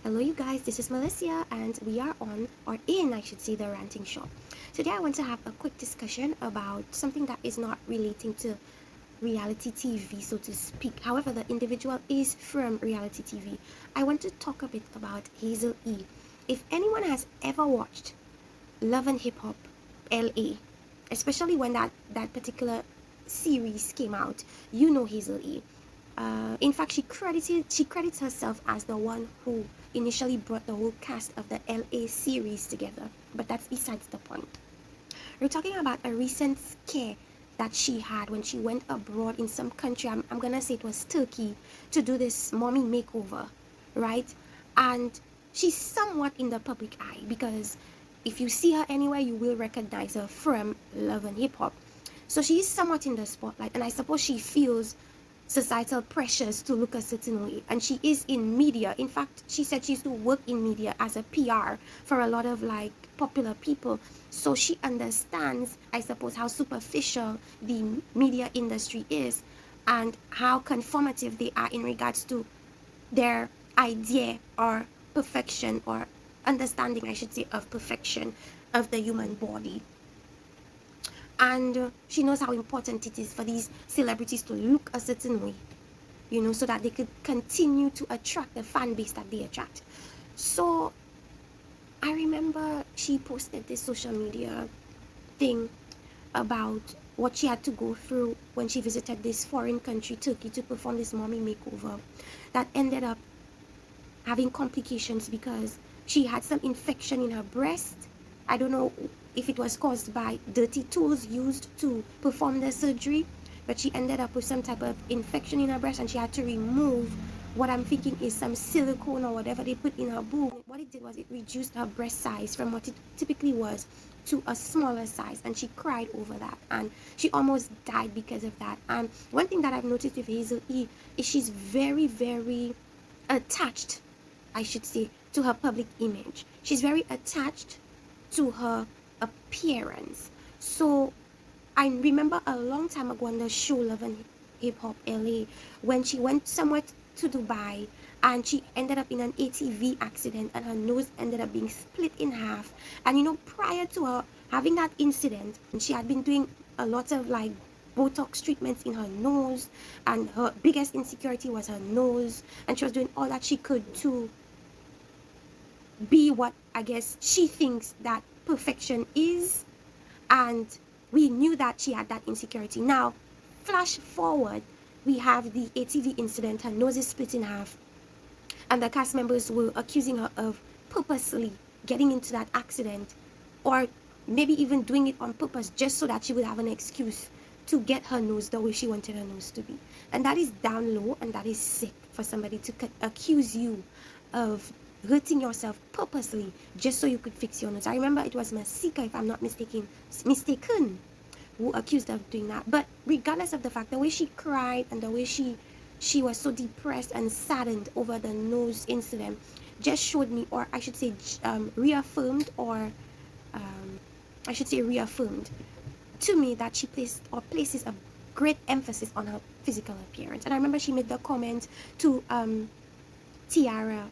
Hello, you guys. This is Melissa, and we are on, or in, I should say, the ranting shop. Today, I want to have a quick discussion about something that is not relating to reality TV, so to speak. However, the individual is from reality TV. I want to talk a bit about Hazel E. If anyone has ever watched Love and Hip Hop LA, especially when that particular series came out, you know Hazel E. In fact, she credits herself as the one who initially brought the whole cast of the LA series together. But that's besides the point. We're talking about a recent scare that she had when she went abroad in some country. I'm gonna say it was Turkey to do this mommy makeover, right? And she's somewhat in the public eye because if you see her anywhere, you will recognize her from Love and Hip Hop. So she is somewhat in the spotlight, and I suppose she feels societal pressures to look a certain way, and she is in media. In fact, she said she used to work in media as a PR for a lot of like popular people, so she understands, I suppose, how superficial the media industry is and how conformative they are in regards to their idea or perfection, or understanding, I should say, of perfection of the human body. And she knows how important it is for these celebrities to look a certain way, so that they could continue to attract the fan base that they attract. So I remember she posted this social media thing about what she had to go through when she visited this foreign country, Turkey, to perform this mommy makeover that ended up having complications because she had some infection in her breast. I don't know if it was caused by dirty tools used to perform the surgery, but she ended up with some type of infection in her breast, and she had to remove what I'm thinking is some silicone or whatever they put in her boob. What it did was it reduced her breast size from what it typically was to a smaller size, and she cried over that, and she almost died because of that. And one thing that I've noticed with Hazel E is she's very, very attached, I should say, to her public image. She's very attached to her appearance. So I remember a long time ago on the show Love and Hip Hop LA, when she went somewhere to Dubai and she ended up in an ATV accident and her nose ended up being split in half. And prior to her having that incident, she had been doing a lot of like Botox treatments in her nose, and her biggest insecurity was her nose, and she was doing all that she could to be what I guess she thinks that perfection is. And we knew that she had that insecurity. Now, flash forward, we have the ATV incident. Her nose is split in half, and the cast members were accusing her of purposely getting into that accident, or maybe even doing it on purpose just so that she would have an excuse to get her nose the way she wanted her nose to be. And that is down low, and that is sick for somebody to accuse you of hurting yourself purposely just so you could fix your nose. I remember it was Masika, if I'm not mistaken, who accused her of doing that. But regardless of the fact, the way she cried and the way she was so depressed and saddened over the nose incident just showed me, or I should say reaffirmed, or I should say reaffirmed to me that she places a great emphasis on her physical appearance. And I remember she made the comment to Tiara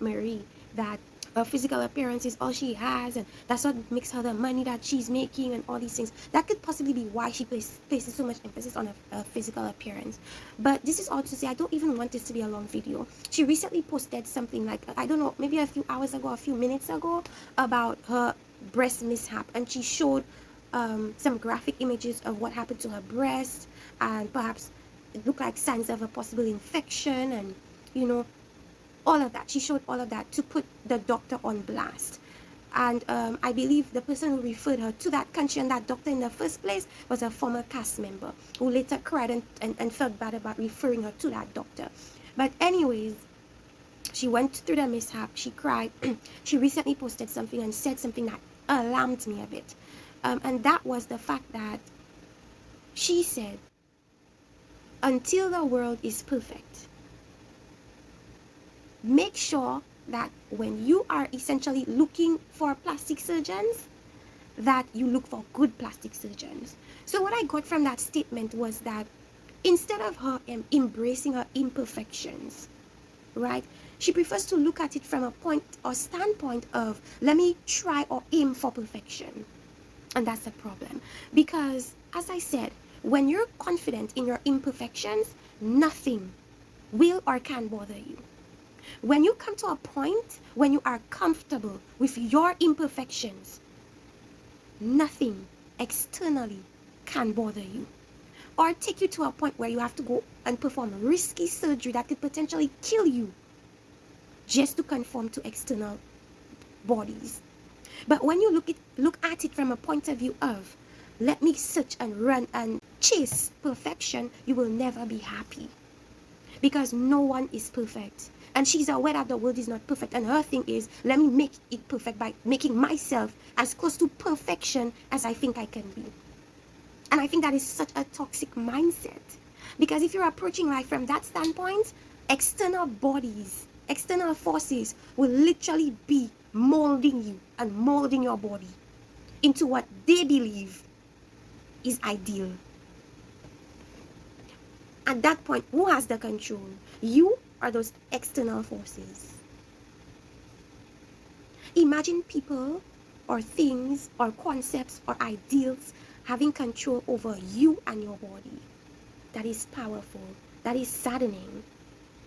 Marie that her physical appearance is all she has, and that's what makes her the money that she's making and all these things. That could possibly be why she places so much emphasis on her physical appearance. But this is all to say, I don't even want this to be a long video. She recently posted something like, I don't know, maybe a few hours ago, a few minutes ago, about her breast mishap, and she showed some graphic images of what happened to her breast, and perhaps it looked like signs of a possible infection, and all of that. She showed all of that to put the doctor on blast. And I believe the person who referred her to that country and that doctor in the first place was a former cast member who later cried and felt bad about referring her to that doctor. But anyways, she went through the mishap. She cried. She recently posted something and said something that alarmed me a bit. And that was the fact that she said, until the world is perfect, make sure that when you are essentially looking for plastic surgeons, that you look for good plastic surgeons. So what I got from that statement was that instead of her embracing her imperfections, right? She prefers to look at it from a point or standpoint of, let me try or aim for perfection. And that's the problem. Because, as I said, when you're confident in your imperfections, nothing will or can bother you. When you come to a point when you are comfortable with your imperfections, nothing externally can bother you or take you to a point where you have to go and perform risky surgery that could potentially kill you just to conform to external bodies. But when you look at it from a point of view of, let me search and run and chase perfection, you will never be happy. Because no one is perfect. And she's aware that the world is not perfect. And her thing is, let me make it perfect by making myself as close to perfection as I think I can be. And I think that is such a toxic mindset. Because if you're approaching life from that standpoint, external bodies, external forces will literally be molding you and molding your body into what they believe is ideal. At that point, who has the control? You or those external forces? Imagine people or things or concepts or ideals having control over you and your body. That is powerful. That is saddening.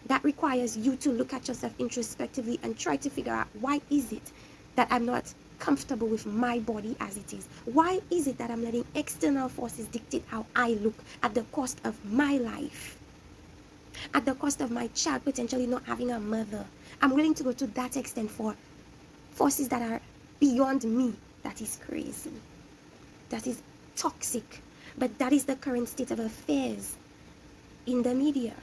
That requires you to look at yourself introspectively and try to figure out, why is it that I'm not comfortable with my body as it is? Why is it that I'm letting external forces dictate how I look at the cost of my life? At the cost of my child potentially not having a mother? I'm willing to go to that extent for forces that are beyond me. That is crazy. That is toxic. But that is the current state of affairs in the media.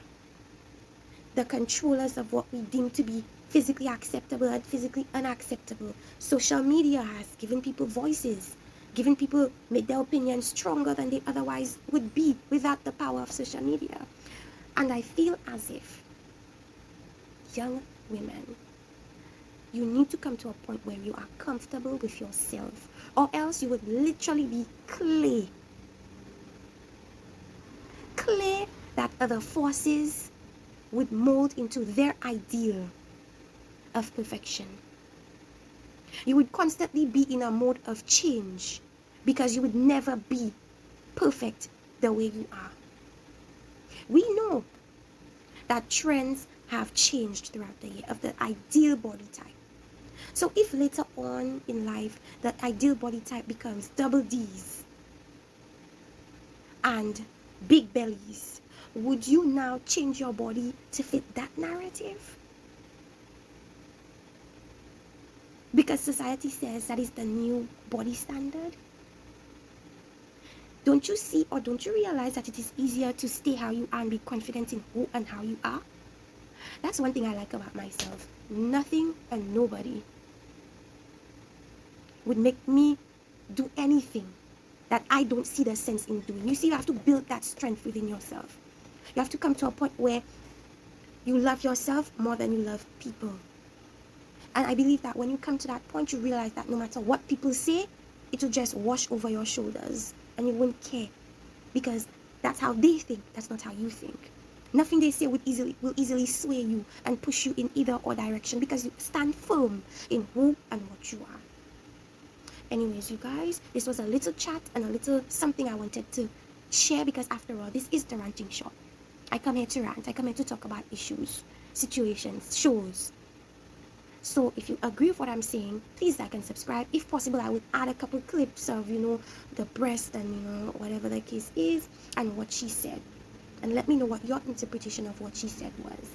The controllers of what we deem to be physically acceptable and physically unacceptable. Social media has given people voices, given people made their opinions stronger than they otherwise would be without the power of social media. And I feel as if young women, you need to come to a point where you are comfortable with yourself, or else you would literally be clay. Clay that other forces would mold into their ideal of perfection. You would constantly be in a mode of change because you would never be perfect the way you are. We know that trends have changed throughout the year of the ideal body type. So if later on in life the ideal body type becomes double D's and big bellies, would you now change your body to fit that narrative? Because society says that is the new body standard? Don't you see or don't you realize that it is easier to stay how you are and be confident in who and how you are? That's one thing I like about myself. Nothing and nobody would make me do anything that I don't see the sense in doing. You see, you have to build that strength within yourself. You have to come to a point where you love yourself more than you love people. And I believe that when you come to that point, you realize that no matter what people say, it will just wash over your shoulders and you won't care, because that's how they think, that's not how you think. Nothing they say will easily sway you and push you in either or direction, because you stand firm in who and what you are. Anyways, you guys, this was a little chat and a little something I wanted to share, because after all, this is the ranting shop. I come here to rant. I come here to talk about issues, situations, shows. So if you agree with what I'm saying, please like and subscribe. If possible, I would add a couple clips of, the breast and, whatever the case is and what she said. And let me know what your interpretation of what she said was.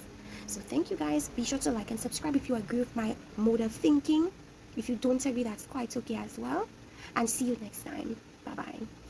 So thank you guys. Be sure to like and subscribe if you agree with my mode of thinking. If you don't agree, that's quite okay as well. And see you next time. Bye-bye.